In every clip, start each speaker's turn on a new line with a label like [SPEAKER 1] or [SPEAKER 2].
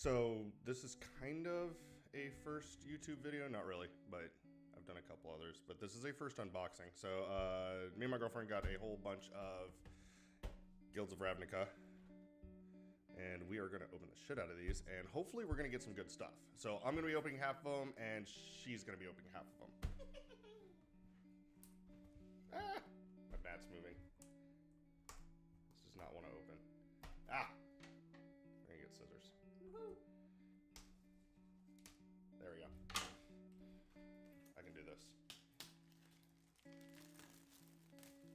[SPEAKER 1] So this is kind of a first YouTube video, not really, but I've done a couple others, but this is a first unboxing. So me and my girlfriend got a whole bunch of Guilds of Ravnica, and we are going to open the shit out of these, and hopefully we're going to get some good stuff. So I'm going to be opening half of them, and she's going to be opening half of them. Ah, my bat's moving. This does not want to open. Ah, I'm going to get scissors. There we go. I can do this.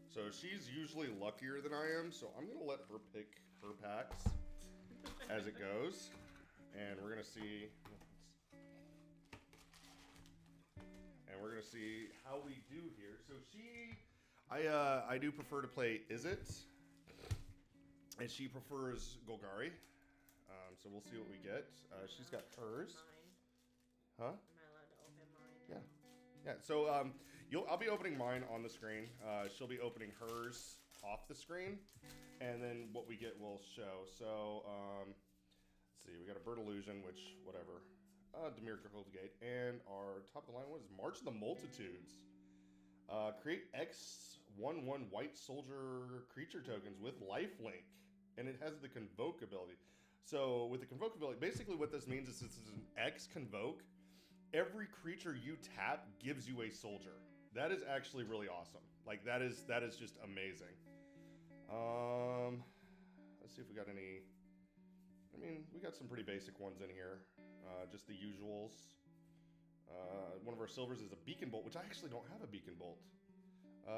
[SPEAKER 1] So she's usually luckier than I am, so I'm gonna let her pick her packs as it goes, and we're gonna see. And we're gonna see how we do here. So I do prefer to play Is It, and she prefers Golgari. So we'll see what we get. She's got hers. Huh?
[SPEAKER 2] Am I allowed to open mine?
[SPEAKER 1] Yeah. Yeah. So I'll be opening mine on the screen. She'll be opening hers off the screen, and then what we get will show. So let's see. We got a Bird Illusion, which whatever. Demir Gate, and our top of the line was March of the Multitudes. Create X11 White Soldier creature tokens with lifelink, and it has the Convoke ability. So with the Convoke ability, basically what this means is this is an X Convoke. Every creature you tap gives you a soldier. That is actually really awesome. Like that is just amazing. Let's see if we got any. I mean, we got some pretty basic ones in here. Just the usuals. One of our silvers is a Beacon Bolt, which I actually don't have a Beacon Bolt.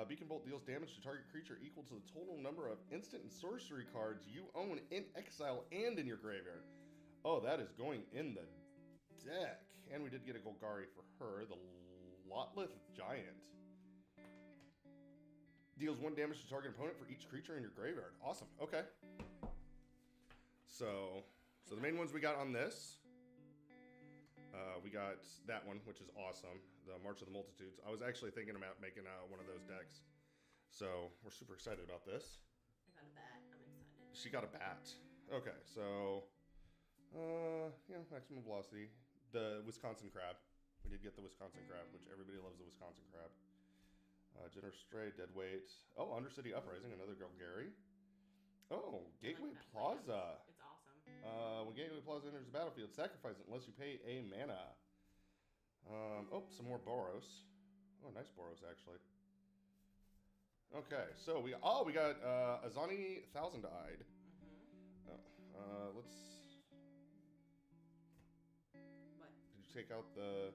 [SPEAKER 1] Beacon Bolt deals damage to target creature equal to the total number of instant and sorcery cards you own in exile and in your graveyard. Oh, that is going in the deck. And we did get a Golgari for her, the Lotleth Giant. Deals 1 damage to target opponent for each creature in your graveyard. Awesome. Okay. So the main ones we got on this. We got that one, which is awesome. The March of the Multitudes. I was actually thinking about making one of those decks. So we're super excited about this.
[SPEAKER 2] I got a bat. I'm excited.
[SPEAKER 1] She got a bat. Okay, so maximum velocity. The Wisconsin Crab. We did get the Wisconsin Crab, which everybody loves the Wisconsin Crab. Generous Stray, Deadweight. Oh, Undercity Uprising, another Golgari. Oh, Gateway Plaza.
[SPEAKER 2] It's awesome.
[SPEAKER 1] When Gateway Plaza enters the battlefield, sacrifice it unless you pay a mana. Some more Boros. Oh, nice Boros, actually. Okay, so we got Azani Thousand-Eyed.
[SPEAKER 2] Mm-hmm.
[SPEAKER 1] Let's...
[SPEAKER 2] What?
[SPEAKER 1] Did you take out the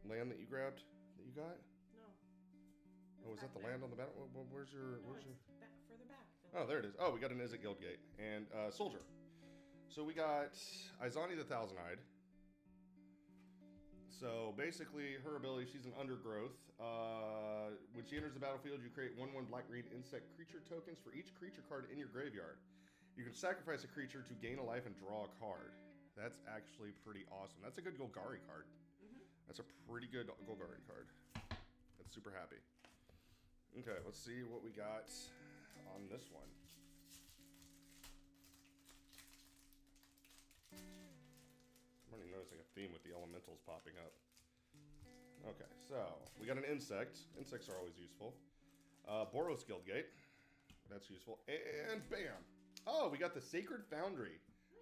[SPEAKER 1] land that you grabbed, that you got?
[SPEAKER 2] No.
[SPEAKER 1] Oh, was that the land on the battle? Where's your...
[SPEAKER 2] Further back.
[SPEAKER 1] Oh, there it is. Oh, we got an Is It Guildgate. And Soldier. So we got Izani the Thousand-Eyed. So basically, her ability, she's an undergrowth. When she enters the battlefield, you create 1/1 black-green insect creature tokens for each creature card in your graveyard. You can sacrifice a creature to gain a life and draw a card. That's actually pretty awesome. That's a good Golgari card. Mm-hmm. That's a pretty good Golgari card. That's super happy. Okay, let's see what we got on this one. I'm already noticing a theme with the elementals popping up. Okay, so we got an insect. Insects are always useful. Boros Guildgate. That's useful. And bam! Oh, we got the Sacred Foundry.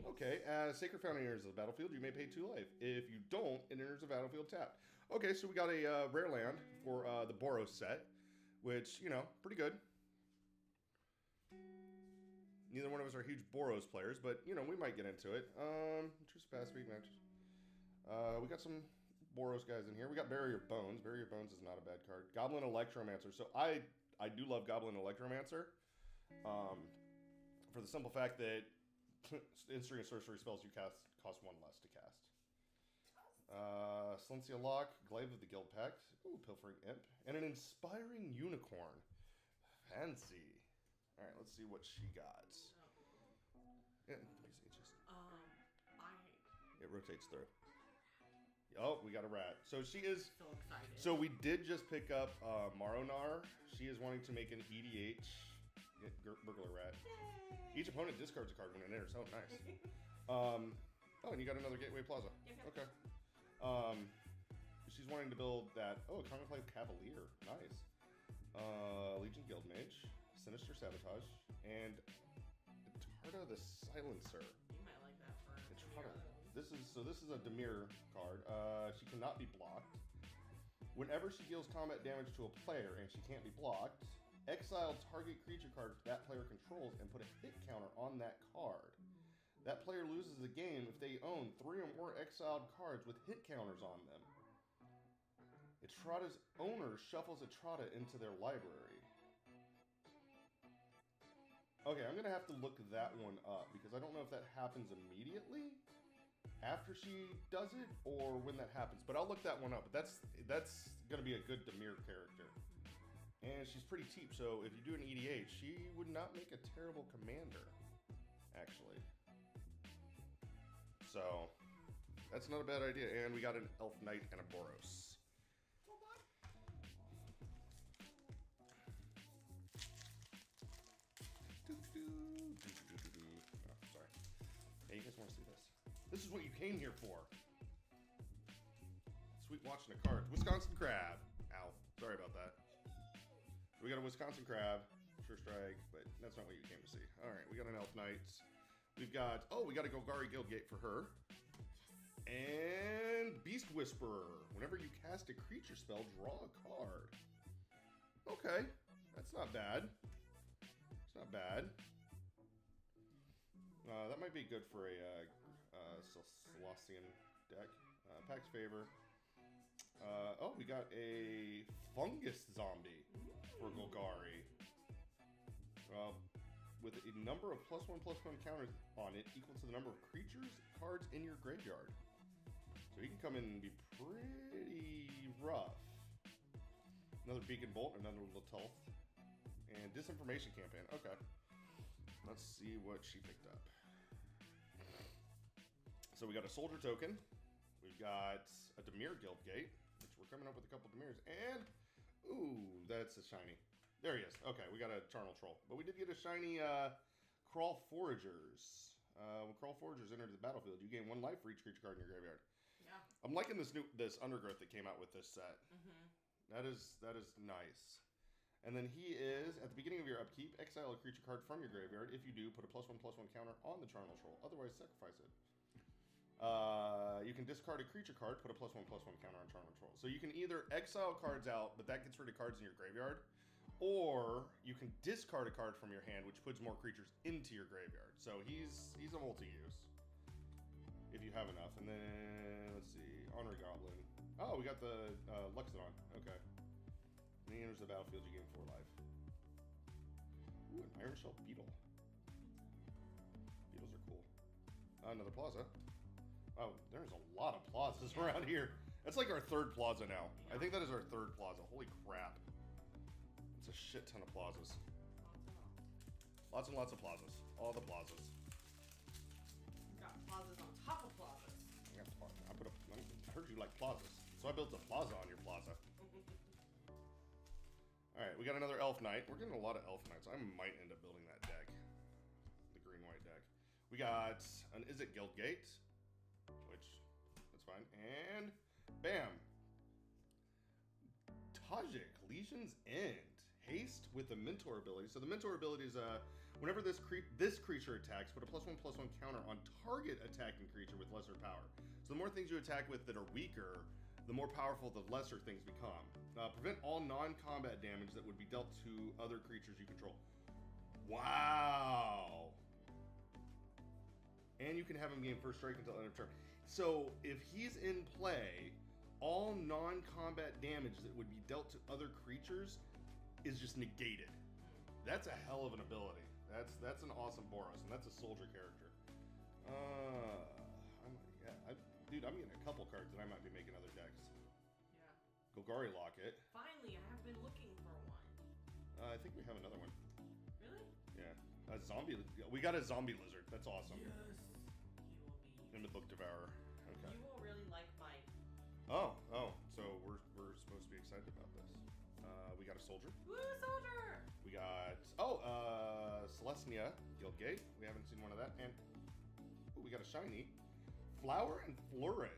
[SPEAKER 1] Okay, as Sacred Foundry enters the battlefield, you may pay 2 life. If you don't, it enters the battlefield tapped. Okay, so we got a rare land for the Boros set, which, pretty good. Neither one of us are huge Boros players, but, we might get into it. Choose past speed matches. We got some Boros guys in here. We got Barrier Bones. Barrier Bones is not a bad card. Goblin Electromancer. So I do love Goblin Electromancer. For the simple fact that instant and sorcery spells you cast cost 1 less to cast. Silencia Lock, Glaive of the Guild Pact. Ooh, Pilfering Imp. And an Inspiring Unicorn. Fancy. Alright, let's see what she got. Yeah, it rotates through. Oh, we got a rat. So she is...
[SPEAKER 2] So excited.
[SPEAKER 1] So we did just pick up Maronar. She is wanting to make an EDH burglar rat.
[SPEAKER 2] Yay.
[SPEAKER 1] Each opponent discards a card when it enters. Oh, nice. Oh, and you got another Gateway Plaza.
[SPEAKER 2] Yep.
[SPEAKER 1] Okay. She's wanting to build that. Oh, Counterplay Cavalier. Nice. Legion Guild Mage, Sinister Sabotage, and Tarda the Silencer.
[SPEAKER 2] You might like that for
[SPEAKER 1] Tarda. This is a Dimir card. She cannot be blocked. Whenever she deals combat damage to a player and she can't be blocked, exile target creature card that player controls and put a hit counter on that card. That player loses the game if they own 3 or more exiled cards with hit counters on them. Etrada's owner shuffles Etrada into their library. Okay, I'm gonna have to look that one up because I don't know if that happens immediately after she does it or when that happens. But I'll look that one up. But that's gonna be a good Dimir character. And she's pretty cheap, so if you do an EDH, she would not make a terrible commander, actually. So, that's not a bad idea. And we got an Elf Knight and a Boros. Oh, sorry. Hey, you guys want to see this? This is what you came here for. Sweet watching the cards. Wisconsin Crab. Ow. Sorry about that. We got a Wisconsin Crab. Sure strike, but that's not what you came to see. Alright, we got an Elf Knight. We've got... Oh, we got a Golgari Guildgate for her. And Beast Whisperer. Whenever you cast a creature spell, draw a card. Okay. That's not bad. It's not bad. That might be good for a Celestian deck. Pax Favor. Oh, we got a Fungus Zombie for Golgari. With a number of +1/+1 counters on it equal to the number of creatures, cards in your graveyard. So he can come in and be pretty rough. Another Beacon Bolt, another Latelth. And Disinformation Campaign. Okay. Let's see what she picked up. So we got a Soldier Token. We've got a Dimir Guildgate, which we're coming up with a couple Dimirs. And, ooh, that's a shiny. There he is. Okay, we got a Charnel Troll. But we did get a shiny Crawl Foragers. When Crawl Foragers enter the battlefield, you gain 1 life for each creature card in your graveyard.
[SPEAKER 2] Yeah.
[SPEAKER 1] I'm liking this Undergrowth that came out with this set. That is nice. And then he is, at the beginning of your upkeep, exile a creature card from your graveyard. If you do, put a +1/+1 counter on the Charnel Troll. Otherwise, sacrifice it. You can discard a creature card, put a +1/+1 counter on Charnel Troll. So you can either exile cards out, but that gets rid of cards in your graveyard, or you can discard a card from your hand, which puts more creatures into your graveyard. So he's a multi-use, if you have enough. And then, let's see, Honorary Goblin. Oh, we got the Luxodon. Okay. When he enters the battlefield, you gain 4 life. Ooh, an Iron Shell Beetle. Beetles are cool. Another Plaza. Oh, there's a lot of plazas around here. That's like our 3rd plaza now. I think that is our 3rd plaza. Holy crap. It's a shit ton of plazas. Lots and lots of plazas. All the plazas.
[SPEAKER 2] We've got plazas on top of plazas.
[SPEAKER 1] I heard you like plazas. So I built a plaza on your plaza. Alright, we got another Elf Knight. We're getting a lot of Elf Knights. I might end up building that deck. The green-white deck. We got an Izzet Guildgate. Which, that's fine. And, bam! Tajik, Legion's End. Haste with the Mentor ability. So the Mentor ability is, whenever this creature attacks, put a +1/+1 counter on target attacking creature with lesser power. So the more things you attack with that are weaker, the more powerful the lesser things become. Prevent all non-combat damage that would be dealt to other creatures you control. Wow! And you can have him gain 1st strike until end of turn. So if he's in play, all non-combat damage that would be dealt to other creatures is just negated. That's a hell of an ability. That's an awesome Boros, and that's a soldier character. Dude, I'm getting a couple cards that I might be making other decks.
[SPEAKER 2] Yeah.
[SPEAKER 1] Golgari Locket.
[SPEAKER 2] Finally, I have been looking for one.
[SPEAKER 1] I think we have another one.
[SPEAKER 2] Really?
[SPEAKER 1] Yeah. A zombie. We got a zombie lizard. That's awesome.
[SPEAKER 2] Yes. He will be.
[SPEAKER 1] In the Book Devourer. Okay.
[SPEAKER 2] You will really like my.
[SPEAKER 1] Oh. So we're supposed to be excited about this. We got a soldier.
[SPEAKER 2] Woo, soldier!
[SPEAKER 1] We got Celestia Guildgate. We haven't seen one of that. And ooh, we got a shiny Flower and Flourish.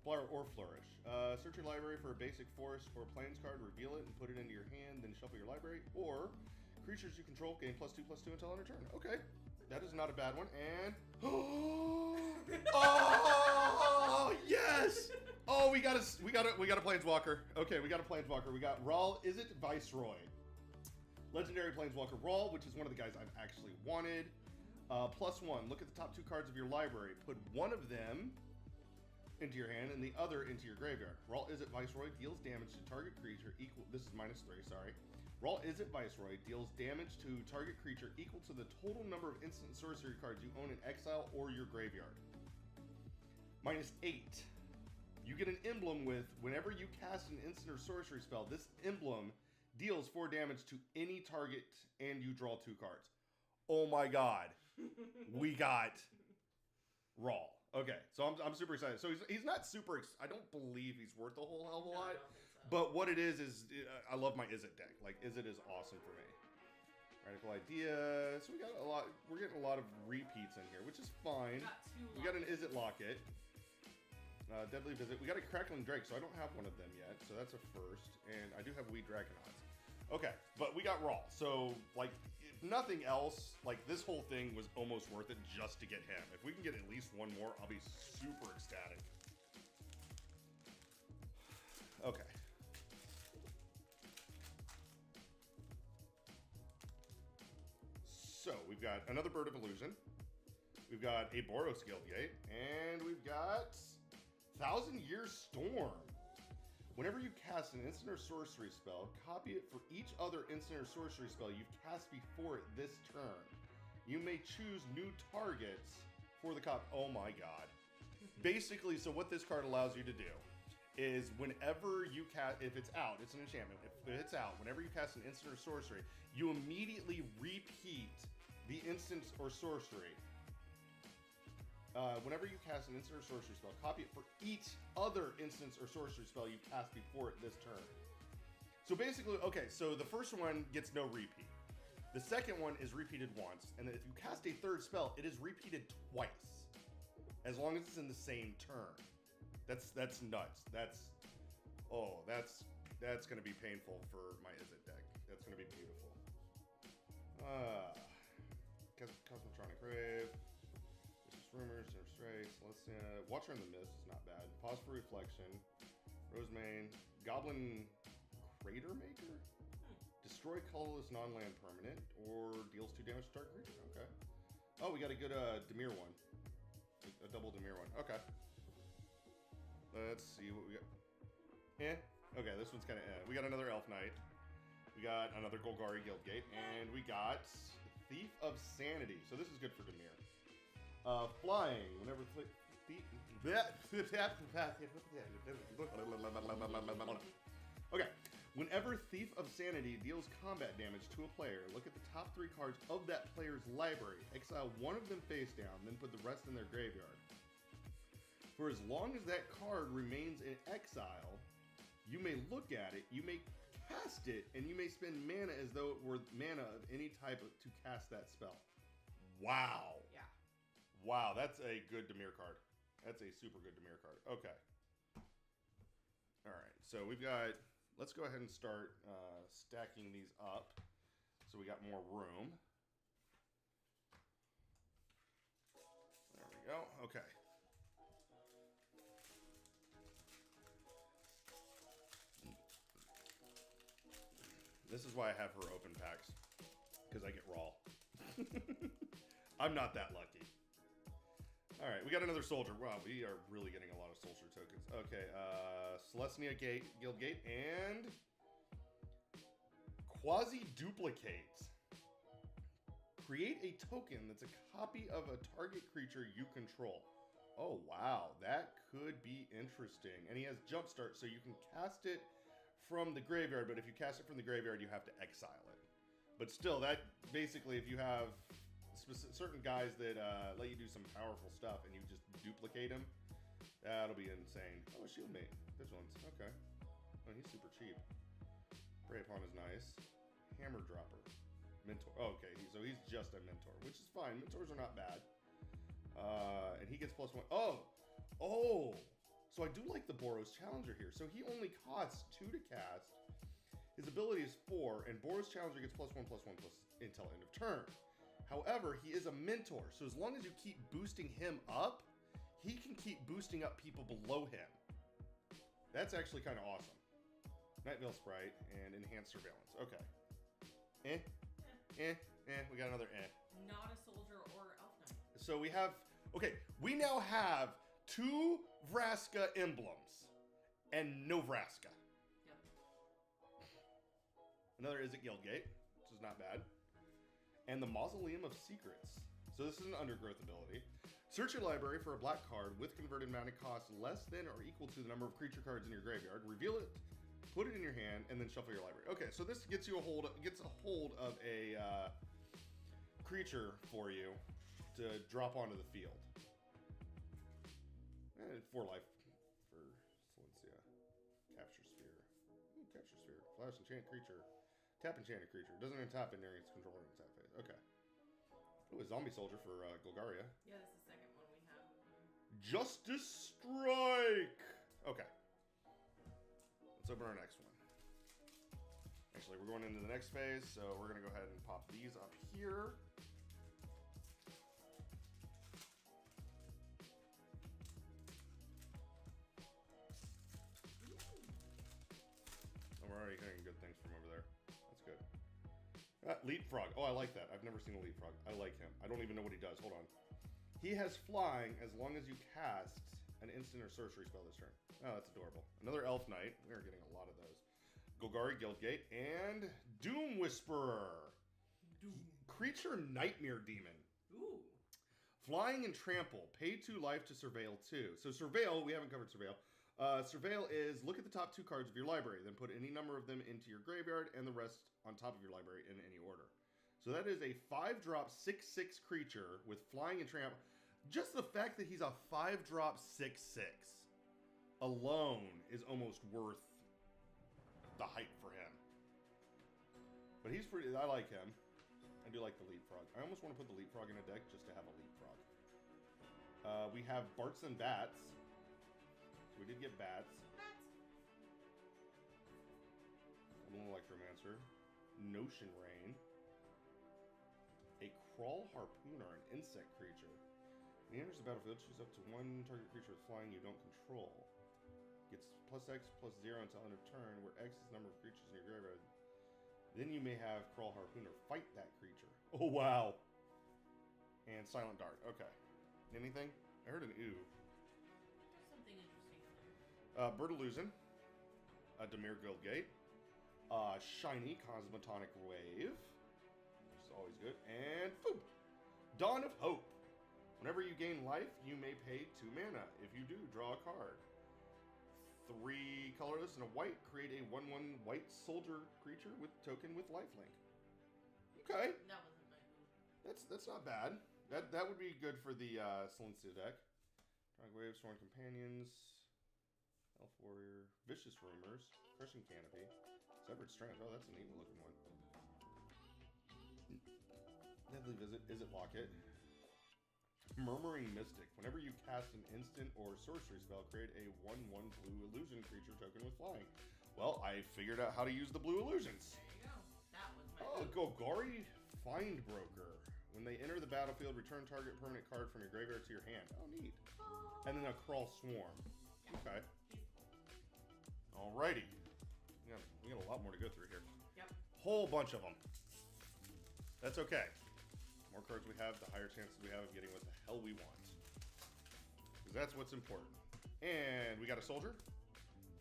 [SPEAKER 1] Flower or Flourish. Search your library for a basic forest or plains card, reveal it, and put it into your hand, then shuffle your library. Or creatures you control gain +2/+2 until end of turn. Okay, that is not a bad one. And oh yes! Oh, we got a planeswalker. Okay, we got a planeswalker. We got Rawl. Is it Viceroy? Legendary planeswalker Rawl, which is one of the guys I've actually wanted. +1. Look at the top 2 cards of your library. Put one of them into your hand and the other into your graveyard. Rawl Izzet Viceroy deals damage to target creature equal. This is -3. Sorry. Rawl Izzet Viceroy deals damage to target creature equal to the total number of instant sorcery cards you own in exile or your graveyard. -8. You get an emblem with whenever you cast an instant or sorcery spell. This emblem deals 4 damage to any target and you draw 2 cards. Oh my god. We got Rawl. Okay, so I'm super excited. So he's not super. I don't believe he's worth a whole hell of a lot.
[SPEAKER 2] I don't think so.
[SPEAKER 1] But what it is I love my Izzet deck. Like Izzet is awesome for me. Radical Idea. So we got a lot. We're getting a lot of repeats in here, which is fine. We got an Izzet Locket. Deadly Visit. We got a Crackling Drake, so I don't have one of them yet. So that's a first. And I do have Weed Dragonauts. Okay, but we got Rawl. So like. If nothing else, like this whole thing was almost worth it just to get him. If we can get at least one more, I'll be super ecstatic. Okay. So we've got another Bird of Illusion. We've got a Boros Guildgate, and we've got 1,000 Year Storm. Whenever you cast an instant or sorcery spell, copy it for each other instant or sorcery spell you've cast before it this turn. You may choose new targets for the copy. Oh my god. Basically, so what this card allows you to do is whenever you cast, if it's out, it's an enchantment. If it's out, whenever you cast an instant or sorcery, you immediately repeat the instant or sorcery. Whenever you cast an instant or sorcery spell, copy it for each other instance or sorcery spell you cast before it this turn. So basically, okay, so the first one gets no repeat. The second one is repeated once, and then if you cast a third spell, it is repeated twice, as long as it's in the same turn. That's nuts. That's gonna be painful for my Izzet deck. That's gonna be beautiful. Cosmotronic Grave. Rumors or Strays. Let's Watcher in the Mist is not bad. Pause for Reflection. Rosemane. Goblin Crater Maker. Destroy colorless non-land permanent or deals 2 damage to target creature. Okay. Oh, we got a good Dimir one. A double Dimir one. Okay. Let's see what we got. Okay, this one's kind of We got another Elf Knight. We got another Golgari Guildgate, and we got Thief of Sanity. So this is good for Dimir. Flying, whenever okay. Whenever Thief of Sanity deals combat damage to a player, look at the top 3 cards of that player's library. Exile one of them face down, then put the rest in their graveyard. For as long as that card remains in exile, you may look at it, you may cast it, and you may spend mana as though it were mana of any type to cast that spell. Wow.
[SPEAKER 2] Yeah.
[SPEAKER 1] Wow, that's a good Dimir card. That's a super good Dimir card. Okay. All right, so we've got... Let's go ahead and start stacking these up so we got more room. There we go. Okay. This is why I have her open packs, because I get raw. I'm not that lucky. All right, we got another soldier. Wow, we are really getting a lot of soldier tokens. Okay, Celestia Guildgate and Quasi-Duplicate. Create a token that's a copy of a target creature you control. Oh, wow, that could be interesting. And he has Jumpstart, so you can cast it from the graveyard, but if you cast it from the graveyard, you have to exile it. But still, that basically, if you have certain guys that let you do some powerful stuff and you just duplicate them, that'll be insane. Oh, a Shieldmate. This one's okay. Oh, he's super cheap. Prey Upon is nice. Hammer Dropper. Mentor. Oh, okay, so he's just a mentor, which is fine. Mentors are not bad. And he gets +1. Oh! Oh! So I do like the Boros Challenger here. So he only costs 2 to cast. His ability is 4, and Boros Challenger gets +1/+1 until end of turn. However, he is a mentor, so as long as you keep boosting him up, he can keep boosting up people below him. That's actually kind of awesome. Night Veil Sprite and Enhanced Surveillance. Okay. We got another
[SPEAKER 2] Not a soldier or elf knight.
[SPEAKER 1] So we have, okay, we now have 2 Vraska emblems and no Vraska.
[SPEAKER 2] Yep.
[SPEAKER 1] Another Izzet Guildgate, which is not bad. And the Mausoleum of Secrets. So this is an undergrowth ability. Search your library for a black card with converted mana cost less than or equal to the number of creature cards in your graveyard. Reveal it, put it in your hand, and then shuffle your library. Okay, so this gets you a hold of a creature for you to drop onto the field. And 4 life for Silencia. Capture Sphere. Ooh, Capture Sphere. Flash enchant creature. Tap enchanted creature. Doesn't even tap in during its control in its tap phase. Okay. Ooh, a zombie soldier for Golgaria.
[SPEAKER 2] Yeah, that's the second one we have.
[SPEAKER 1] Justice Strike! Okay. Let's open our next one. Actually, we're going into the next phase, so we're going to go ahead and pop these up here. Oh, we're already hearing good things from over there. That's good. Leapfrog. Oh, I like that. I've never seen a Leapfrog. I like him. I don't even know what he does. Hold on. He has flying as long as you cast an instant or sorcery spell this turn. Oh, that's adorable. Another Elf Knight. We are getting a lot of those. Golgari Guildgate and Doom Whisperer.
[SPEAKER 2] Doom.
[SPEAKER 1] Creature Nightmare Demon.
[SPEAKER 2] Ooh.
[SPEAKER 1] Flying and Trample. Pay 2 life to Surveil 2. So Surveil, we haven't covered Surveil. Surveil is look at the top 2 cards of your library, then put any number of them into your graveyard and the rest on top of your library in any order. So that is a 5-drop 6/6 creature with flying and trample. Just the fact that he's a 5-drop 6/6 alone is almost worth the hype for him. But he's pretty, I like him. I do like the Leapfrog. I almost want to put the Leapfrog in a deck just to have a Leapfrog. We have Barts and Bats. We did get Bats. A little Electromancer. Notion Rain. A Crawl Harpooner, an insect creature. When he enters the battlefield, choose up to 1 target creature with flying you don't control. Gets +X/+0 until end of turn, where X is the number of creatures in your graveyard. Then you may have Crawl Harpooner fight that creature. Oh, wow. And Silent Dart. Okay. Anything? I heard an ooh.
[SPEAKER 2] Something interesting in there.
[SPEAKER 1] Bird Illusion. Dimir Guildgate. Shiny Cosmetonic Wave. Which is always good. And Foop. Dawn of Hope. Whenever you gain life, you may pay 2 mana. If you do, draw a card. 3 colorless and a white. Create a 1/1 white soldier creature with token with lifelink. Okay.
[SPEAKER 2] That wasn't my move.
[SPEAKER 1] That's not bad. That would be good for the Silencia deck. Drag Wave, Sworn Companions, Elf Warrior, Vicious Rumors, Crushing Canopy, Severed Strength. Oh, that's a neat looking one. Deadly Visit, Izzet Locket. Murmuring Mystic. Whenever you cast an instant or sorcery spell, create a 1/1 blue illusion creature token with flying. Well, I figured out how to use the blue illusions.
[SPEAKER 2] There you go. That was my
[SPEAKER 1] Oh,
[SPEAKER 2] move.
[SPEAKER 1] Golgari Find Broker. When they enter the battlefield, return target permanent card from your graveyard to your hand. Oh, neat. And then a Crawl Swarm. Okay. Alrighty. We got a lot more to go through here.
[SPEAKER 2] Yep.
[SPEAKER 1] Whole bunch of them. That's okay. The more cards we have, the higher chances we have of getting what the hell we want. Because that's what's important. And we got a soldier.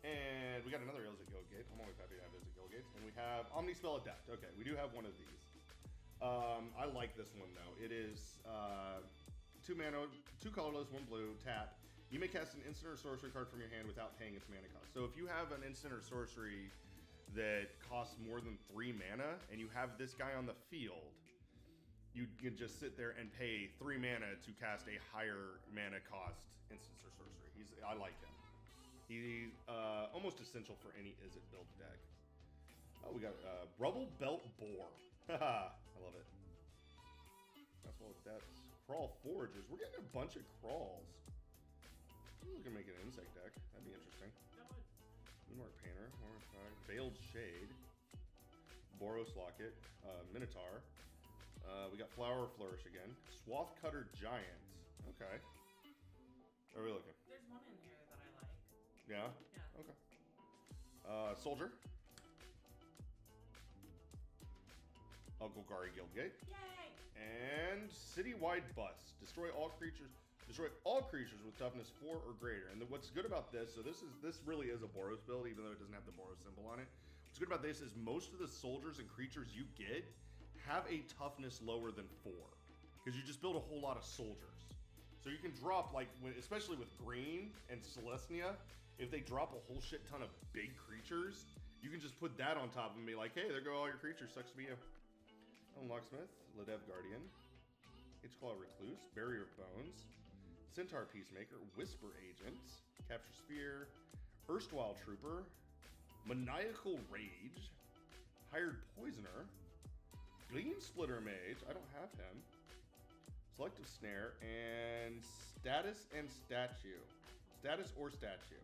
[SPEAKER 1] And we got another Izzet Guildgate. I'm always happy to have Izzet Guildgates. And we have Omnispell Adept. Okay, we do have one of these. I like this one though. It is 2 mana, 2 colorless, 1 blue, tap. You may cast an instant or sorcery card from your hand without paying its mana cost. So if you have an instant or sorcery that costs more than 3 mana and you have this guy on the field, you can just sit there and pay 3 mana to cast a higher mana cost instant or sorcery. I like him. He's almost essential for any Izzet build deck. Oh, we got Rubble Belt Boar. Haha, I love it. That's well, that's Crawl Foragers. We're getting a bunch of crawls. We can make an insect deck. That'd be interesting.
[SPEAKER 2] That would.
[SPEAKER 1] Moonmark Painter, Veiled Shade, Boros Locket, Minotaur. We got Flower Flourish again. Swath Cutter Giant. Okay. Where are we looking?
[SPEAKER 2] There's one in here that I like.
[SPEAKER 1] Yeah?
[SPEAKER 2] Yeah.
[SPEAKER 1] Okay. Soldier. Golgari Guildgate.
[SPEAKER 2] Yay!
[SPEAKER 1] And Citywide Bust. Destroy all creatures with toughness 4 or greater. And what's good about this, so this really is a Boros build, even though it doesn't have the Boros symbol on it. What's good about this is most of the soldiers and creatures you get have a toughness lower than 4. Because you just build a whole lot of soldiers. So you can drop, like, especially with Green and Celestia, if they drop a whole shit ton of big creatures, you can just put that on top and be like, hey, there go all your creatures, sucks to be you. Locksmith, Ladev Guardian, Itchclaw Recluse, Barrier of Bones, Centaur Peacemaker, Whisper Agent, Capture Sphere, Erstwhile Trooper, Maniacal Rage, Hired Poisoner, Gleam Splitter Mage, I don't have him, Selective Snare, and Status and Statue. Status or Statue.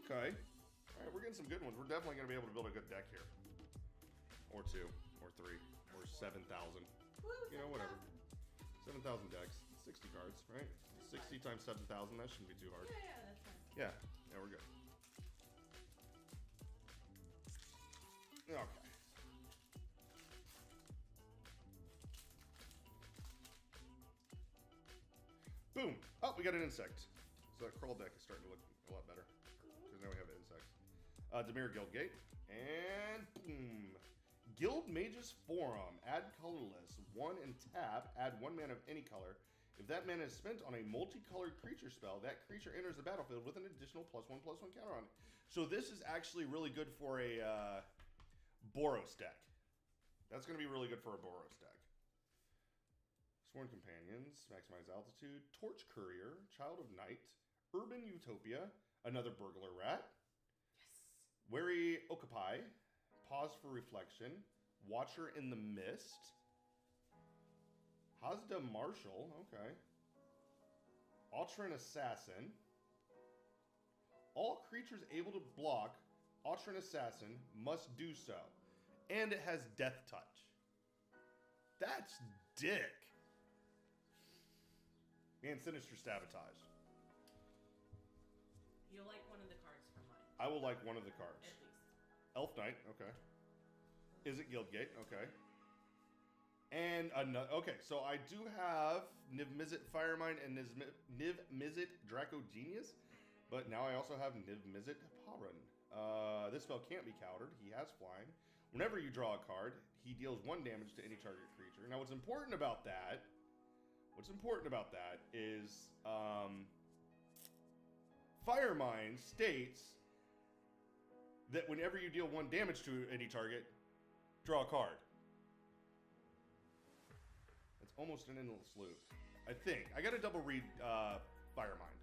[SPEAKER 1] Okay. Alright, we're getting some good ones. We're definitely going to be able to build a good deck here. Or 2, or 3. Or 7,000. You know, whatever. 7,000 decks. 60 cards, right? 60 times 7,000. That shouldn't be too hard.
[SPEAKER 2] Yeah, that's fine.
[SPEAKER 1] Yeah. Yeah, we're good. Okay. Boom. Oh, we got an insect. So that crawl deck is starting to look a lot better. Because now we have insects. Dimir Guildgate. And boom. Guild Mage's Forum. Add colorless. 1 and tap. Add 1 mana of any color. If that mana is spent on a multicolored creature spell, that creature enters the battlefield with an additional +1/+1 counter on it. So this is actually really good for a Boros deck. That's going to be really good for a Boros deck. Sworn Companions. Maximize Altitude. Torch Courier. Child of Night. Urban Utopia. Another Burglar Rat.
[SPEAKER 2] Yes.
[SPEAKER 1] Wary Okapi. Pause for Reflection, Watcher in the Mist, Hazda Marshal, okay, Altrin Assassin, all creatures able to block Altrin Assassin must do so, and it has Death Touch. That's dick. And Sinister Sabotage.
[SPEAKER 2] You'll like one of the cards from mine.
[SPEAKER 1] I will like one of the cards.
[SPEAKER 2] At least.
[SPEAKER 1] Elf Knight, okay. Is it Guildgate? Okay. And another. Okay, so I do have Niv Mizzet Firemind and Niv Mizzet Draco Genius, but now I also have Niv Mizzet Parun. This spell can't be countered. He has flying. Whenever you draw a card, he deals 1 damage to any target creature. Now, what's important about that is Firemind states that whenever you deal 1 damage to any target, draw a card. That's almost an endless loop. I think. I gotta double read Firemind.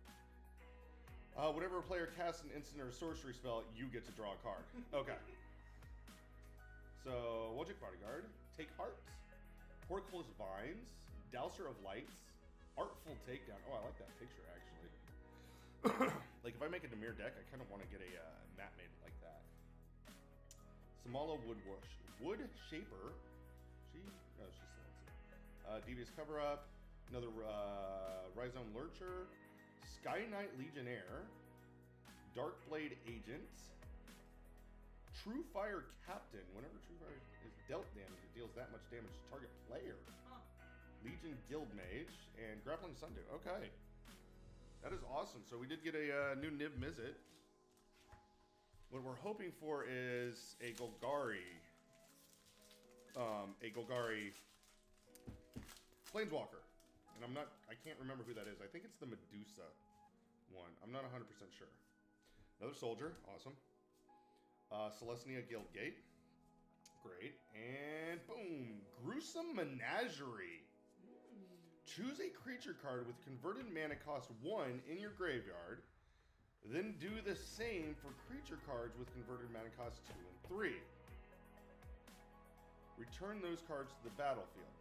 [SPEAKER 1] Whenever a player casts an instant or a sorcery spell, you get to draw a card. Okay. So, Wojcik Bodyguard, Take Heart, Portcullis Vines, Dowser of Lights, Artful Takedown. Oh, I like that picture, actually. Like, if I make a Dimir deck, I kind of want to get a map made like that. Samala Wood Shaper. She's Silency. Devious Cover-Up. Another Rhizome Lurcher. Sky Knight Legionnaire. Darkblade Agent. True Fire Captain. Whenever True Fire is dealt damage, it deals that much damage to target player.
[SPEAKER 2] Huh.
[SPEAKER 1] Legion Guild Mage. And Grappling Sundew. Okay. That is awesome. So we did get a new Niv Mizzet. What we're hoping for is a Golgari. Planeswalker. And I can't remember who that is. I think it's the Medusa one. I'm not 100% sure. Another soldier. Awesome. Celestia Guildgate. Great. And boom. Gruesome Menagerie. Choose a creature card with converted mana cost 1 in your graveyard. Then do the same for creature cards with converted mana cost 2 and 3. Return those cards to the battlefield.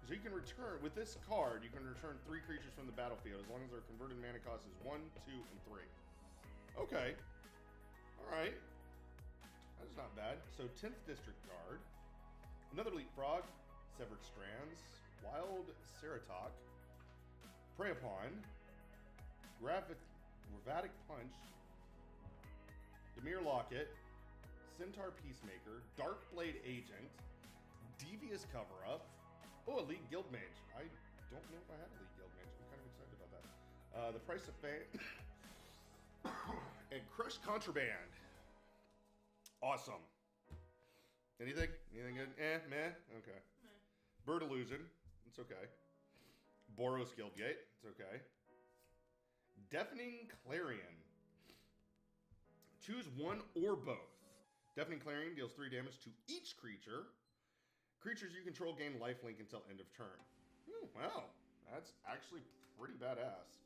[SPEAKER 1] So you can return, with this card, you can return 3 creatures from the battlefield as long as their converted mana cost is 1, 2, and 3. Okay. Alright. That's not bad. So 10th District Guard. Another Leapfrog. Severed Strands. Wild Ceratok. Prey Upon. Gravatic Punch. Dimir Locket. Centaur Peacemaker. Darkblade Agent. Devious Cover-Up. Oh, Elite Guild Mage. I don't know if I have Elite Guild Mage. I'm kind of excited about that. The Price of Fame. And Crush Contraband. Awesome. Anything? Anything good? Meh. Okay.
[SPEAKER 2] Meh.
[SPEAKER 1] Bird Illusion. It's okay. Boros Guildgate. It's okay. Deafening Clarion. Choose one or both. Deafening Clarion deals 3 damage to each creature. Creatures you control gain lifelink until end of turn. Wow, that's actually pretty badass.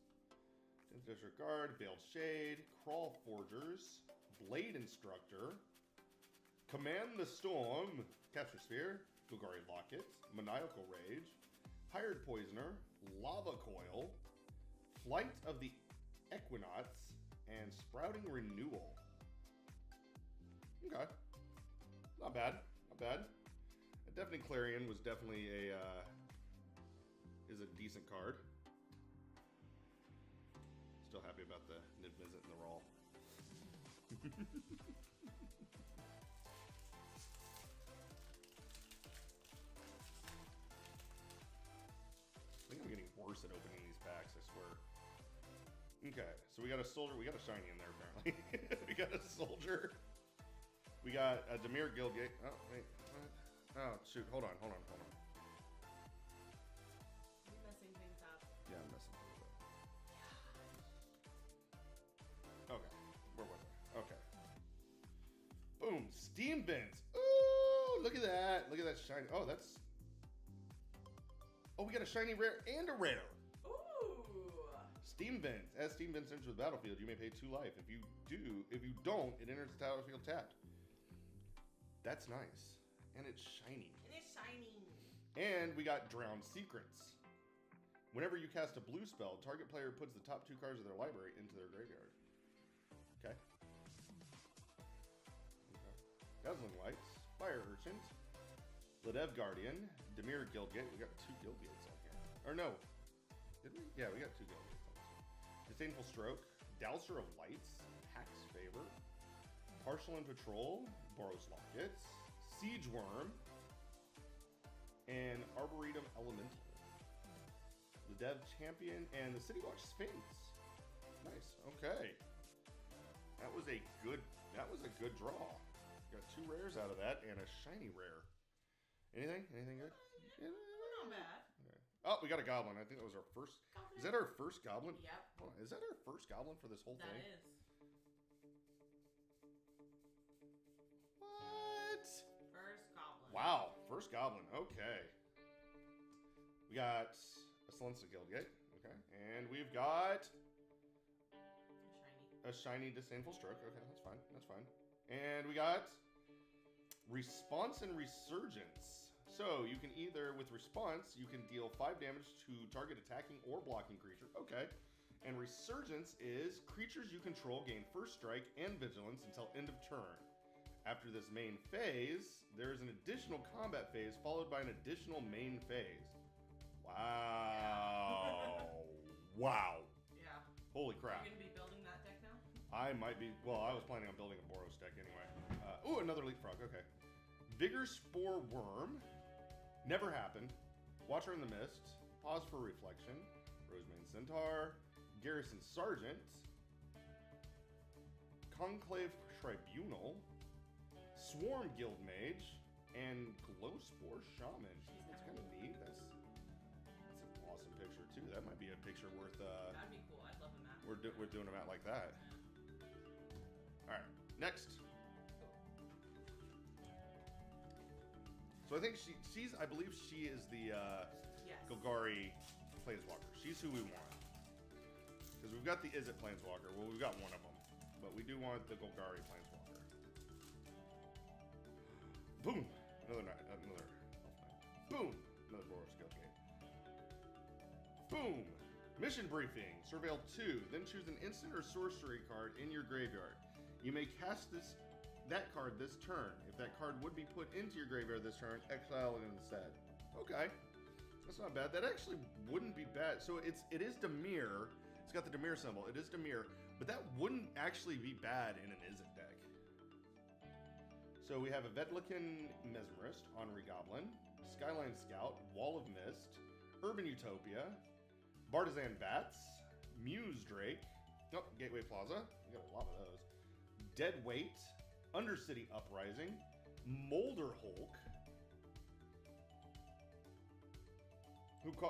[SPEAKER 1] Disregard, Veiled Shade, Crawl Forgers, Blade Instructor, Command the Storm, Capture Sphere, Golgari Locket, Maniacal Rage, Hired Poisoner, Lava Coil, Flight of the Equinauts, and Sprouting Renewal. Okay. Not bad. Not bad. Deafening Clarion was definitely is a decent card. Still happy about the Niv Mizzet and the Raw. I think I'm getting worse at opening these packs, I swear. Okay, so we got a soldier, we got a shiny in there apparently. We got a soldier. We got a Dimir Guildgate. Oh, wait, what? Oh, shoot, hold on.
[SPEAKER 2] You're messing things up.
[SPEAKER 1] Yeah, I'm messing things up. Okay, where was I? Okay. Boom, Steam Vents. Ooh, look at that. Look at that shiny. Oh, that's... Oh, we got a shiny rare and a rare.
[SPEAKER 2] Ooh.
[SPEAKER 1] Steam Vents. As Steam Vents enters the battlefield, you may pay 2 life. If you don't, it enters the battlefield tapped. That's nice. And it's shiny.
[SPEAKER 2] And it's shiny.
[SPEAKER 1] And we got Drowned Secrets. Whenever you cast a blue spell, target player puts the top 2 cards of their library into their graveyard. Okay. Dazzling Lights, Fire Urchint, Ladev Guardian, Dimir Guildgate. We got 2 Guildgates on here. Or no. Did we? Yeah, we got 2 Guildgates on this one. Disdainful Stroke, Dowser of Lights, Pax Favor, Partial in Patrol, Boros Lockets, Siege Worm, and Arboretum Elemental. The Dev Champion and the City Watch Sphinx. Nice. Okay. That was a good draw. Got 2 rares out of that and a shiny rare. Anything? Anything good?
[SPEAKER 2] Yeah, not bad.
[SPEAKER 1] Okay. Oh, we got a goblin. I think that was our first.
[SPEAKER 2] Goblin.
[SPEAKER 1] Is that our first goblin?
[SPEAKER 2] Yep.
[SPEAKER 1] Oh, is that our first goblin for this whole
[SPEAKER 2] That
[SPEAKER 1] thing?
[SPEAKER 2] is.
[SPEAKER 1] What?
[SPEAKER 2] First goblin.
[SPEAKER 1] Wow, first goblin. Okay. We got a Silencio Guildgate. Okay. And we've got
[SPEAKER 2] Shiny.
[SPEAKER 1] a shiny Disdainful Stroke. Okay, that's fine. That's fine. And we got Response and Resurgence. So you can either, with Response, you can deal 5 damage to target attacking or blocking creature. Okay. And Resurgence is creatures you control gain first strike and vigilance until end of turn. After this main phase, there is an additional combat phase followed by an additional main phase. Wow. Wow.
[SPEAKER 2] Yeah.
[SPEAKER 1] Holy crap.
[SPEAKER 2] You're going to be building that deck now?
[SPEAKER 1] I might be, well, I was planning on building a Boros deck anyway. Ooh, another Leapfrog, okay. Vigor Spore Worm. Never happened. Watcher in the Mist. Pause for Reflection. Rosemane Centaur. Garrison Sergeant. Conclave Tribunal. Swarm Guild Mage. And Glowspore Shaman. That's kind of neat. That's an awesome picture too. That might be a picture worth,
[SPEAKER 2] That'd be cool. I'd love a map.
[SPEAKER 1] we're doing a map like that. Alright, next. So I think she's I believe she is the
[SPEAKER 2] Yes.
[SPEAKER 1] Golgari Planeswalker. She's who we want. Because we've got the Izzet Planeswalker. Well, we've got one of them. But we do want the Golgari Planeswalker. Boom! Another. Boom! Another Boros Guildgate. Mission briefing. Surveil 2. Then choose an instant or sorcery card in your graveyard. You may cast that card this turn. If that card would be put into your graveyard this turn, exile it instead. Okay. That's not bad. That actually wouldn't be bad. So it is Dimir. It's got the Dimir symbol. It is Dimir. But that wouldn't actually be bad in an Izzet deck. So we have a Vedlikin Mesmerist, Honorary Goblin, Skyline Scout, Wall of Mist, Urban Utopia, Bartizan Bats, Muse Drake, Gateway Plaza, we got a lot of those, Dead Weight, Undercity Uprising, Molder Hulk,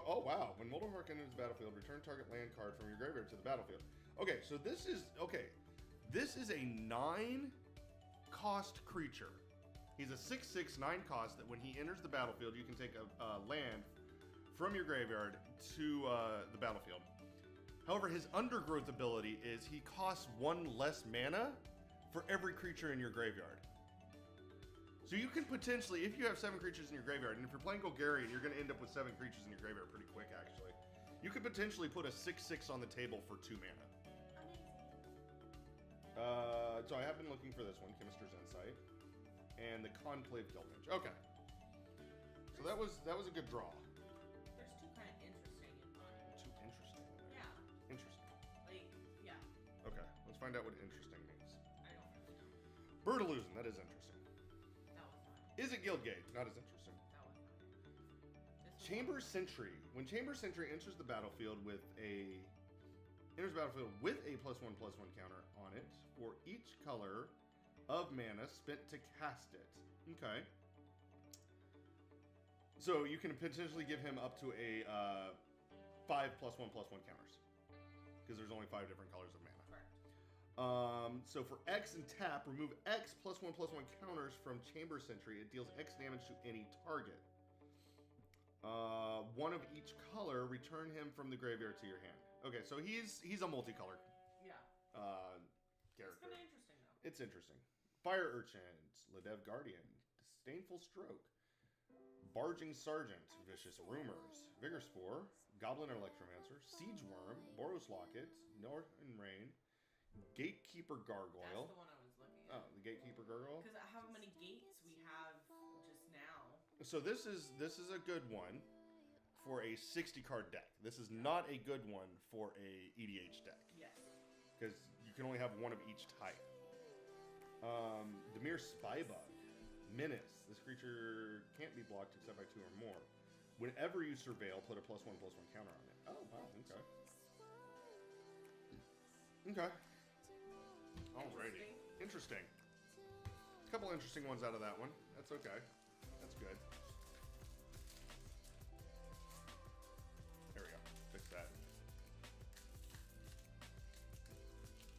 [SPEAKER 1] oh wow, when Molder Hulk enters the battlefield, return target land card from your graveyard to the battlefield. Okay, so this is a 9-cost creature. He's a 6/6, 9 cost that when he enters the battlefield, you can take a land from your graveyard to the battlefield. However, his undergrowth ability is he costs 1 less mana for every creature in your graveyard. So you can potentially, if you have 7 creatures in your graveyard, and if you're playing Golgarian, you're going to end up with 7 creatures in your graveyard pretty quick, actually. You could potentially put a 6/6 on the table for 2 mana. So I have been looking for this one, Chemister's Insight, and the Conclave Guildmage. Okay. So that was a good draw.
[SPEAKER 2] There's 2 kind of interesting and fun.
[SPEAKER 1] 2 interesting.
[SPEAKER 2] Yeah.
[SPEAKER 1] Interesting.
[SPEAKER 2] Like, yeah.
[SPEAKER 1] Okay, let's find out what interesting means.
[SPEAKER 2] I don't really know.
[SPEAKER 1] Bird Illusion, that is interesting.
[SPEAKER 2] That was fun.
[SPEAKER 1] Is it Guildgate? Not as interesting.
[SPEAKER 2] That was fun.
[SPEAKER 1] Chamber Sentry. When Chamber Sentry enters the battlefield with a +1/+1 counter on it for each color of mana spent to cast it. Okay. So you can potentially give him up to a 5 +1/+1 counters because there's only 5 different colors of mana.
[SPEAKER 2] Correct.
[SPEAKER 1] So for X and tap, remove X +1/+1 counters from Chamber Sentry. It deals X damage to any target. One of each color, return him from the graveyard to your hand. Okay, so he's a multicolored
[SPEAKER 2] Yeah.
[SPEAKER 1] character.
[SPEAKER 2] It's kind of interesting, though.
[SPEAKER 1] It's interesting. Fire Urchins, Ladev Guardian, Disdainful Stroke, Barging Sergeant, Vicious Rumors, Vigor Spore, Goblin Electromancer, Siege Worm, Boros Locket, Northern Rain, Gatekeeper Gargoyle.
[SPEAKER 2] That's the one I was looking at.
[SPEAKER 1] Oh, the Gatekeeper Gargoyle.
[SPEAKER 2] Because how many gates we have just now.
[SPEAKER 1] So this is a good one for a 60-card deck. This is not a good one for a EDH deck.
[SPEAKER 2] Yes.
[SPEAKER 1] Because you can only have one of each type. Dimir Spybug. Menace. This creature can't be blocked except by 2 or more. Whenever you surveil, put a +1/+1 counter on it. Oh, wow, okay. Okay. Alrighty. Interesting. A couple interesting ones out of that one. That's okay. That's good. There we go. Fix that.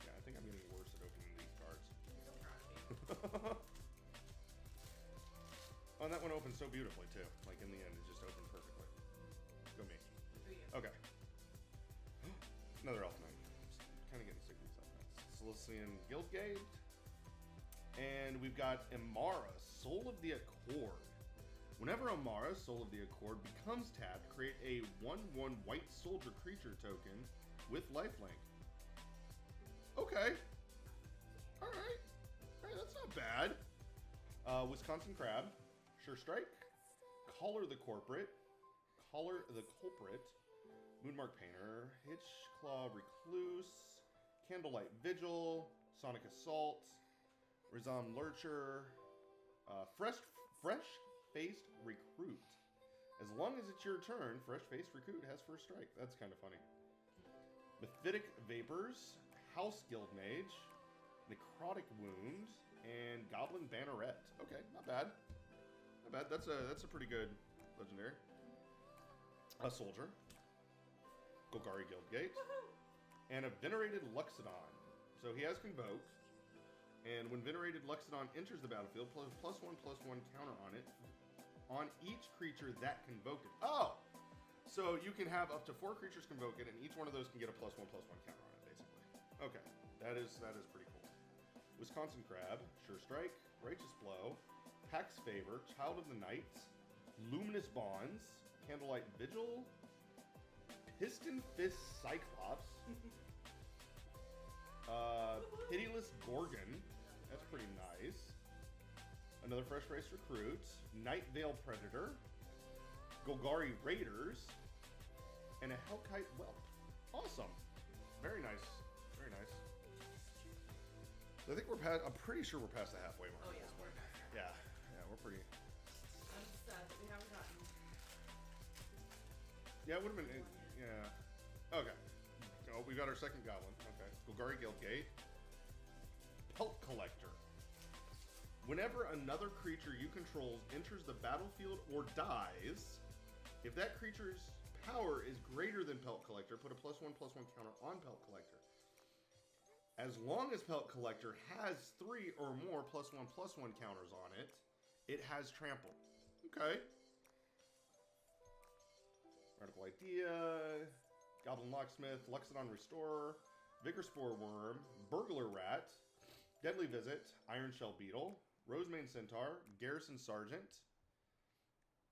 [SPEAKER 1] Yeah, I think I'm getting worse at opening these cards. Oh, and that one opened so beautifully too. Like in the end, it just opened perfectly. Go me. Okay. Another elf knight. Kind of getting sick of these elf knights. Cilician Guildgate. And we've got Amara, Soul of the Accord. Whenever Amara, Soul of the Accord, becomes tapped, create a 1/1 white soldier creature token with lifelink. Okay. Alright. Alright, that's not bad. Wisconsin Crab, Sure Strike, Collar the Culprit, Moonmark Painter, Hitchclaw Recluse, Candlelight Vigil, Sonic Assault, Rizam Lurcher, Fresh-Faced Recruit. As long as it's your turn, Fresh-Faced Recruit has first strike. That's kind of funny. Mephitic Vapors, House Guildmage, Necrotic Wound, and Goblin Banneret. Okay, not bad. Not bad. That's a pretty good legendary. A Soldier, Golgari Guildgate, and a Venerated Luxodon. So he has Convoke, and when Venerated Luxodon enters the battlefield, put a +1/+1 counter on it on each creature that convoked it. Oh! So you can have up to 4 creatures convoke it, and each one of those can get a +1/+1 counter on it, basically. Okay, that is pretty cool. Wisconsin Crab, Sure Strike, Righteous Blow, Pax Favor, Child of the Night, Luminous Bonds, Candlelight Vigil, Piston Fist Cyclops. Pitiless Gorgon. That's pretty nice. Another Fresh Race Recruit. Night Veil Predator. Golgari Raiders. And a Hellkite Whelp. Awesome. Very nice. Very nice. I think we're past, I'm pretty sure we're past the halfway mark.
[SPEAKER 2] Oh
[SPEAKER 1] at
[SPEAKER 2] yeah,
[SPEAKER 1] this
[SPEAKER 2] we're
[SPEAKER 1] point.
[SPEAKER 2] back there.
[SPEAKER 1] Yeah, we're pretty.
[SPEAKER 2] I'm sad that we haven't gotten.
[SPEAKER 1] Yeah, it would have been. Yeah. Okay. Oh, we got our second goblin. Okay. Golgari Guildgate. Pelt Collector. Whenever another creature you control enters the battlefield or dies, if that creature's power is greater than Pelt Collector, put a +1/+1 counter on Pelt Collector. As long as Pelt Collector has 3 or more +1/+1 counters on it, it has Trample. Okay. Radical Idea, Goblin Locksmith, Luxodon Restorer, Vigor Spore Worm, Burglar Rat, Deadly Visit, Iron Shell Beetle, Rosemane Centaur, Garrison Sergeant,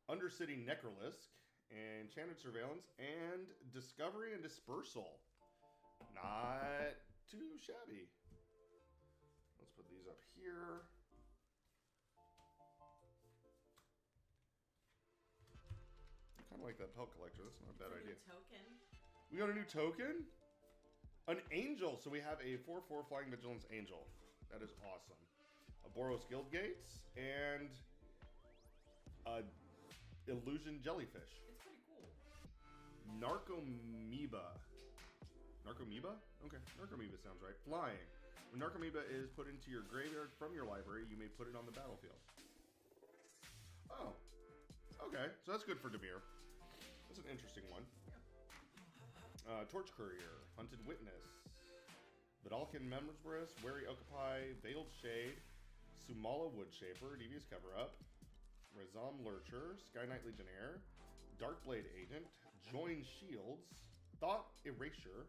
[SPEAKER 1] Undercity Necrolisk, Enchanted Surveillance, and Discovery and Dispersal. Not too shabby. Let's put these up here. Kind of like that Pelt Collector. That's not a bad idea.
[SPEAKER 2] Token.
[SPEAKER 1] We got a new token? An Angel. So we have a 4/4 Flying Vigilance Angel. That is awesome. A Boros Guildgates and a Illusion Jellyfish.
[SPEAKER 2] It's pretty cool.
[SPEAKER 1] Narcomoeba. Narcomoeba? Okay, Narcomoeba sounds right. Flying. When Narcomoeba is put into your graveyard from your library, you may put it on the battlefield. Oh. Okay, so that's good for Demir. That's an interesting one. Torch Courier, Hunted Witness, Vidalcan Memorous, Wary Okapi, Veiled Shade, Sumala Woodshaper, Devious Cover-Up, Razam Lurcher, Sky Knight Legionnaire, Darkblade Agent, Join Shields, Thought Erasure,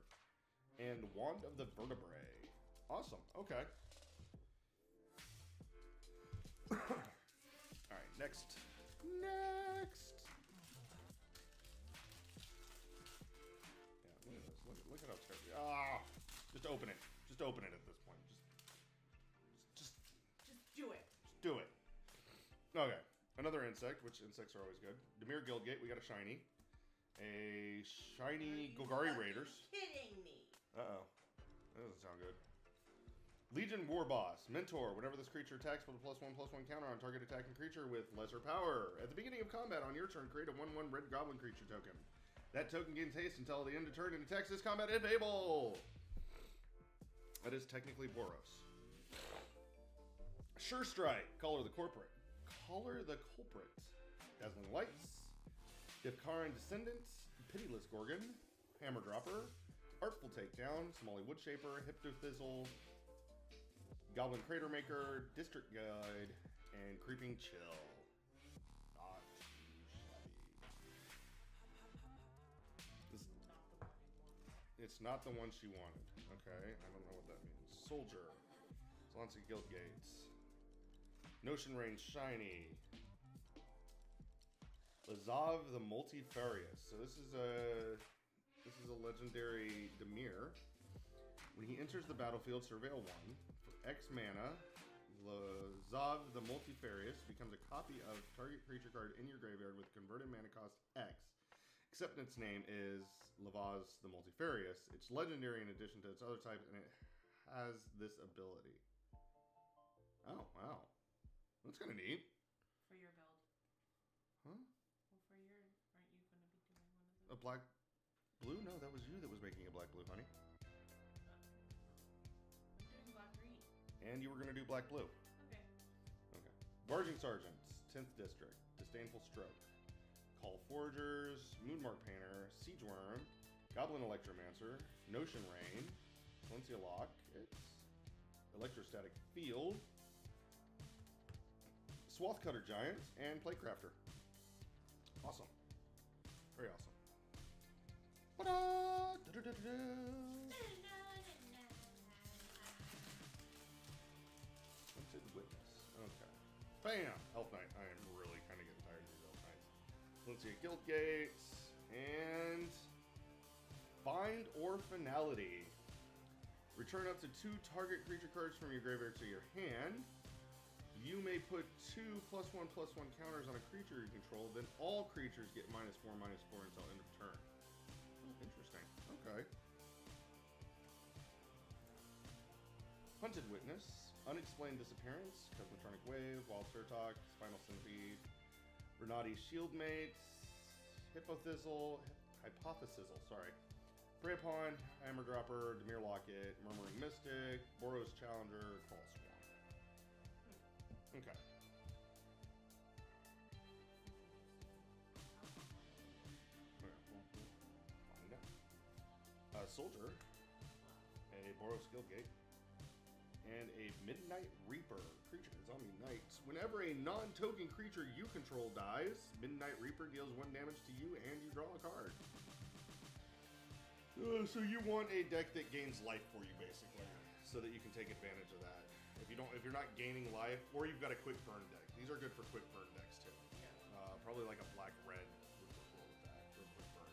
[SPEAKER 1] and Wand of the Vertebrae. Awesome, okay. Alright, next. Next! Yeah, look at this. Look at how terrible. Ah! Just open it. Just open it at this point. Just
[SPEAKER 2] do it.
[SPEAKER 1] Just do it. Okay. Another insect, which insects are always good. Demir Guildgate, we got a shiny. A shiny Golgari Raiders.
[SPEAKER 2] Kidding me.
[SPEAKER 1] Uh-oh. That doesn't sound good. Legion Warboss. Mentor. Whenever this creature attacks, put a +1/+1 counter on target attacking creature with lesser power. At the beginning of combat on your turn, create a 1/1 red goblin creature token. That token gains haste until the end of turn and attacks this combat if able. That is technically Boros. Sure Strike. Color the Culprit. Color the Culprit. Dazzling Lights. Ifkaran Descendants. Pitiless Gorgon. Hammer Dropper. Artful Takedown. Somali Woodshaper. Hypnothizzle. Goblin Crater Maker. District Guide. And Creeping Chill. Not too shabby. It's not the one she wanted. Okay, I don't know what that means. Soldier. Zalonsi Guildgates. Notion Range Shiny. Lazav the Multifarious. So this is a legendary Demir. When he enters the battlefield, surveil one. For X mana, Lazav the Multifarious becomes a copy of target creature card in your graveyard with converted mana cost X. Except its name is Lavaz the Multifarious. It's legendary in addition to its other types, and it has this ability. Oh, wow. That's kind of neat.
[SPEAKER 2] For your build.
[SPEAKER 1] Huh?
[SPEAKER 2] Well, for your, aren't you going to be doing one of
[SPEAKER 1] A
[SPEAKER 2] those?
[SPEAKER 1] black blue? No, that was you that was making a black blue, honey.
[SPEAKER 2] I'm doing black green.
[SPEAKER 1] And you were going to do black blue.
[SPEAKER 2] Okay.
[SPEAKER 1] Okay. Barging Sergeants, 10th District, Disdainful Stroke, Call Forgers, Moonmark Painter, Siege Worm, Goblin Electromancer, Notion Rain, Valencia Lock, it's Electrostatic Field, Swath Cutter Giant, and Platecrafter. Awesome. Very awesome. Ta-da! Da-da-da-da-da! Hunted Witness. Okay. Bam! Health Knight. I am really kind of getting tired of these Health Knights. Let's see. Guildgates. And Find or Finality. Return up to 2 target creature cards from your graveyard to your hand. You may put 2 +1/+1 counters on a creature you control, then all creatures get -4/-4 until end of turn. Interesting. Okay. Hunted Witness, Unexplained Disappearance, Cosmotronic Wave, Wild Turtok, Spinal Centipede, Renati Shieldmate, Hypothesizzle, sorry. Prey Upon, Hammer Dropper, Dimir Locket, Murmuring Mystic, Boros Challenger, Call Swan. Okay. Find out. Soldier, a Boros Guildgate, and a Midnight Reaper creature. Zombie Knight. Whenever a non-token creature you control dies, Midnight Reaper deals 1 damage to you and you draw a card. So you want a deck that gains life for you, basically, so that you can take advantage of that. If you're not gaining life, or you've got a quick burn deck. These are good for quick burn decks too.
[SPEAKER 2] Yeah.
[SPEAKER 1] Probably like a black-red would work well with that for quick burn.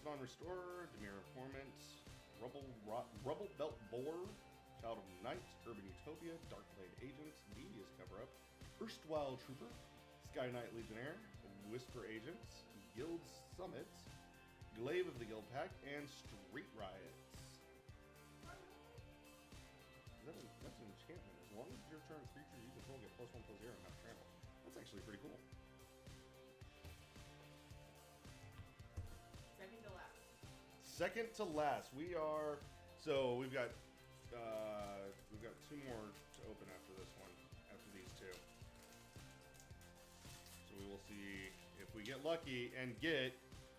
[SPEAKER 1] Non-Restorer, Dimir Informant, Rubble Belt Boar, Child of Night, Urban Utopia, Darkblade Agent, Devious Cover-Up, Erstwhile Trooper, Sky Knight Legionnaire, Whisper Agent, Guild Summit, Glaive of the Guild Pack, and Street Riots. That's an enchantment. As long as your turn creatures you control get +1/+0 and not trample. That's actually pretty cool. Second to last, we are. So we've got 2 more to open after this one. After these 2, so we will see if we get lucky and get.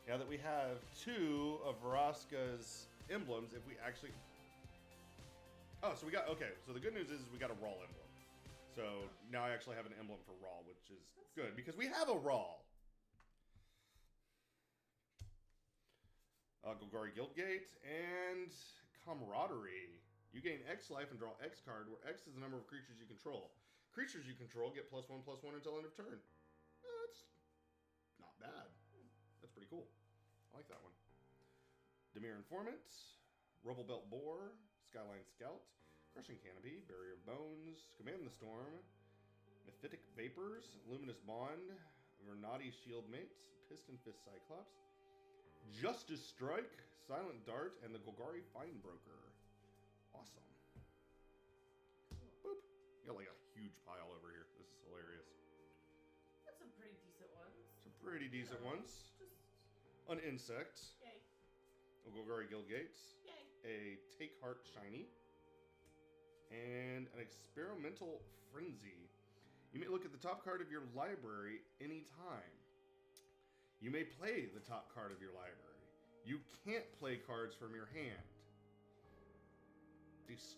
[SPEAKER 1] Now that we have 2 of Vraska's emblems, if we actually. Oh, so we got okay. So the good news is we got a Raw emblem. So now I actually have an emblem for Raw, which is good because we have a Raw. Golgari Guildgate, and Camaraderie. You gain X life and draw X card, where X is the number of creatures you control. Creatures you control get +1/+1 until end of turn. That's not bad. That's pretty cool. I like that one. Dimir Informant, Rubble Belt Boar, Skyline Scout, Crushing Canopy, Barrier of Bones, Command the Storm, Mephitic Vapors, Luminous Bond, Vernati Shieldmate, Piston Fist Cyclops, Justice Strike, Silent Dart, and the Golgari Finebroker. Awesome. Boop. You got like a huge pile over here. This is hilarious.
[SPEAKER 2] That's some pretty decent ones.
[SPEAKER 1] Some pretty decent ones.
[SPEAKER 2] Just...
[SPEAKER 1] An insect.
[SPEAKER 2] Yay.
[SPEAKER 1] A Golgari Guildgate.
[SPEAKER 2] Yay.
[SPEAKER 1] A Take Heart Shiny. And an Experimental Frenzy. You may look at the top card of your library anytime. You may play the top card of your library. You can't play cards from your hand. These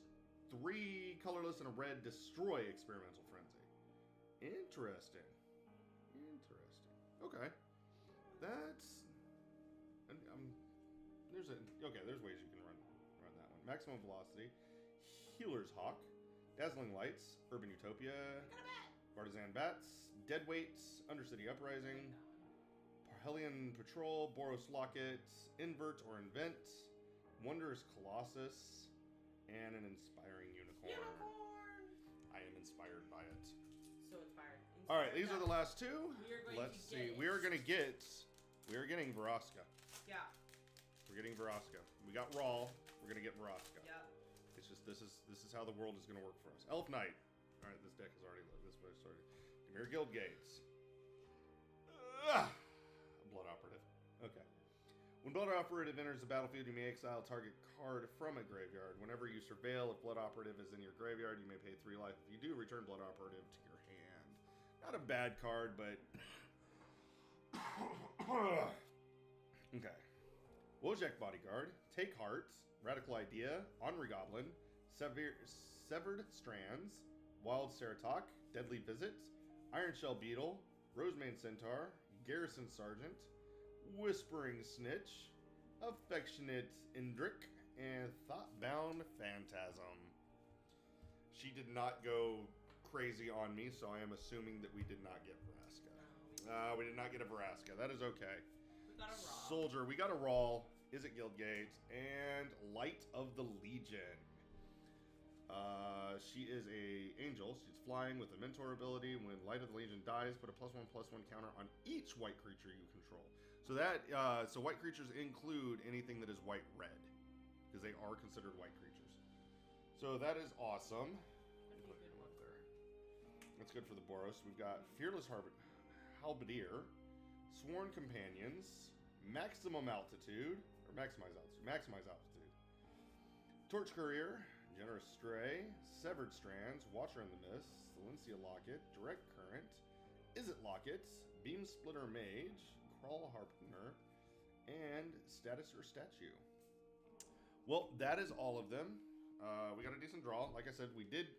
[SPEAKER 1] 3 colorless and a red destroy Experimental Frenzy. Interesting. Okay. That's... there's ways you can run that one. Maximum Velocity. Healer's Hawk. Dazzling Lights. Urban Utopia. Partisan Bats. Deadweights. Undercity Uprising. Parhelion Patrol, Boros Locket, Invert or Invent, Wondrous Colossus, and an Inspiring Unicorn. I am inspired by it.
[SPEAKER 2] So inspired.
[SPEAKER 1] All right, these are the last 2.
[SPEAKER 2] Let's
[SPEAKER 1] see. We are getting Vraska.
[SPEAKER 2] Yeah.
[SPEAKER 1] We're getting Vraska. We got Raw. We're gonna get Vraska.
[SPEAKER 2] Yeah.
[SPEAKER 1] It's just this is how the world is gonna work for us. Elf Knight. All right, this deck is already this way started. Dimir Guildgates. Blood Operative. Okay. When Blood Operative enters the battlefield, you may exile target card from a graveyard. Whenever you surveil, if Blood Operative is in your graveyard, you may pay 3 life. If you do, return Blood Operative to your hand. Not a bad card, but... Okay. Wojak Bodyguard, Take Heart, Radical Idea, Ornery Goblin, Severed Strands, Wild Ceratok, Deadly Visit, Iron Shell Beetle, Rosemane Centaur, Garrison Sergeant, Whispering Snitch, Affectionate Indric, and Thoughtbound Phantasm. She did not go crazy on me, so I am assuming that we did not get Vraska.
[SPEAKER 2] No,
[SPEAKER 1] We did not get a Vraska. That is okay.
[SPEAKER 2] we got a raw.
[SPEAKER 1] Soldier, we got a Rawl. Is it Guildgate? And Light of the Legion. She is a angel. She's flying with a mentor ability. When Light of the Legion dies, put a +1/+1 counter on each white creature you control. So that so white creatures include anything that is white-red, because they are considered white creatures. So that is awesome.
[SPEAKER 2] That'd be a good one for.
[SPEAKER 1] That's good for the Boros. We've got Fearless Halberdier, Sworn Companions, Maximum Altitude, or Maximize Altitude, Torch Courier, Generous Stray, Severed Strands, Watcher in the Mist, Silencia Locket, Direct Current, Izzet Locket, Beam Splitter Mage, Crawl Harpooner, and Status or Statue. Well, that is all of them. We got a decent draw. Like I said, we did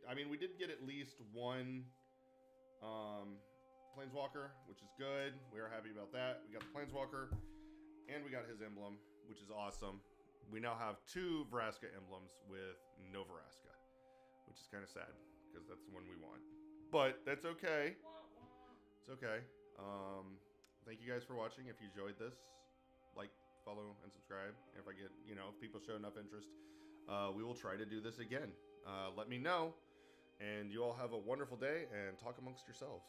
[SPEAKER 1] get at least one Planeswalker, which is good. We are happy about that. We got the Planeswalker, and we got his emblem, which is awesome. We now have 2 Vraska emblems with no Vraska, which is kind of sad, because that's the one we want. But that's okay. It's okay. Thank you guys for watching. If you enjoyed this, like, follow, and subscribe. If I get, if people show enough interest, we will try to do this again. Let me know. And you all have a wonderful day, and talk amongst yourselves.